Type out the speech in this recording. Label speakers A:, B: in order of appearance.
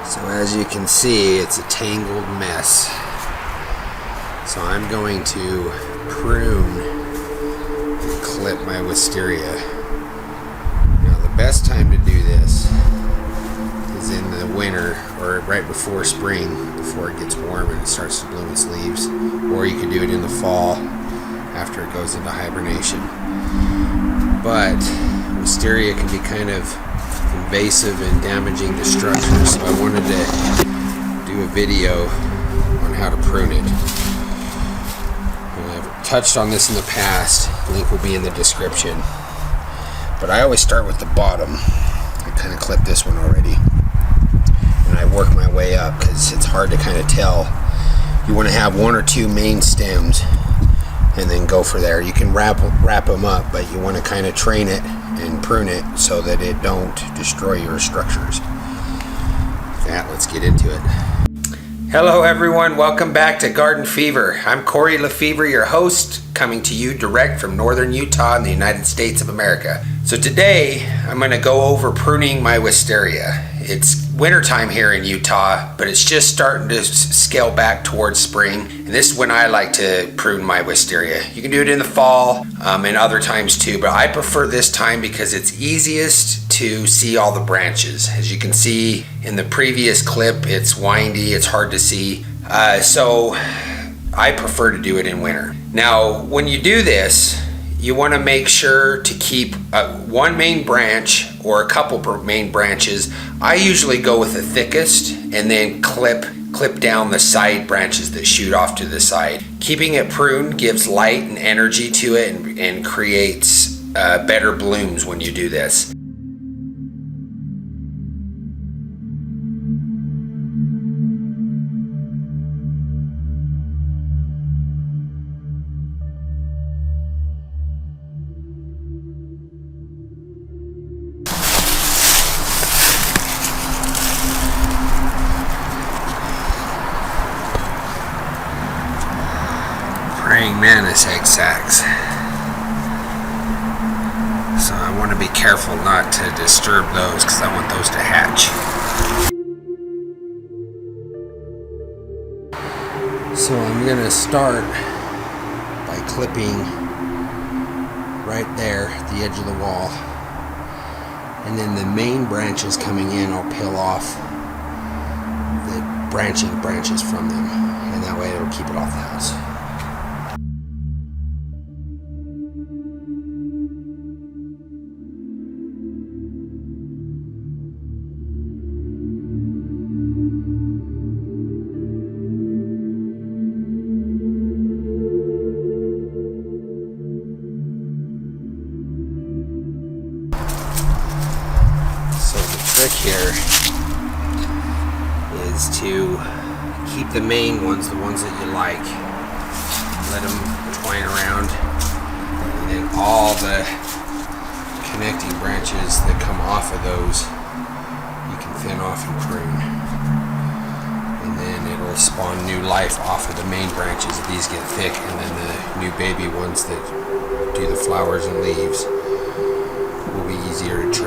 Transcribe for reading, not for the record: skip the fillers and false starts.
A: So as you can see, it's a tangled mess. So I'm going to prune and clip my wisteria. Now the best time to do this is in the winter or right before spring, before it gets warm and it starts to bloom its leaves. Or you could do it in the fall after it goes into hibernation. But wisteria can be kind of invasive and damaging to structures, so I wanted to do a video on how to prune it. And I've touched on this in the past, link will be in the description. But I always start with the bottom. I kind of clipped this one already. And I work my way up because it's hard to kind of tell. You want to have one or two main stems and then go for there. You can wrap them up, but you want to kind of train it and prune it so that it don't destroy your structures. Yeah, let's get into it. Hello everyone, welcome back to Garden Fever. I'm Corey Lefevre, your host, coming to you direct from northern Utah in the United States of America. So today, I'm going to go over pruning my wisteria. It's wintertime here in Utah, but it's just starting to scale back towards spring. And this is when I like to prune my wisteria. You can do it in the fall and other times too, but I prefer this time because it's easiest to see all the branches. As you can see in the previous clip, it's windy, it's hard to see. So I prefer to do it in winter. Now, when you do this, you want to make sure to keep one main branch or a couple main branches. I usually go with the thickest and then clip down the side branches that shoot off to the side. Keeping it pruned gives light and energy to it and creates better blooms when you do this. Praying mantis egg sacs. So I want to be careful not to disturb those because I want those to hatch. So I'm going to start by clipping right there at the edge of the wall. And then the main branches coming in, I'll peel off the branches from them. And that way it'll keep it off the house. Trick here is to keep the main ones, the ones that you like, let them twine around, and then all the connecting branches that come off of those you can thin off and prune, and then it'll spawn new life off of the main branches. These get thick, and then the new baby ones that do the flowers and leaves will be easier to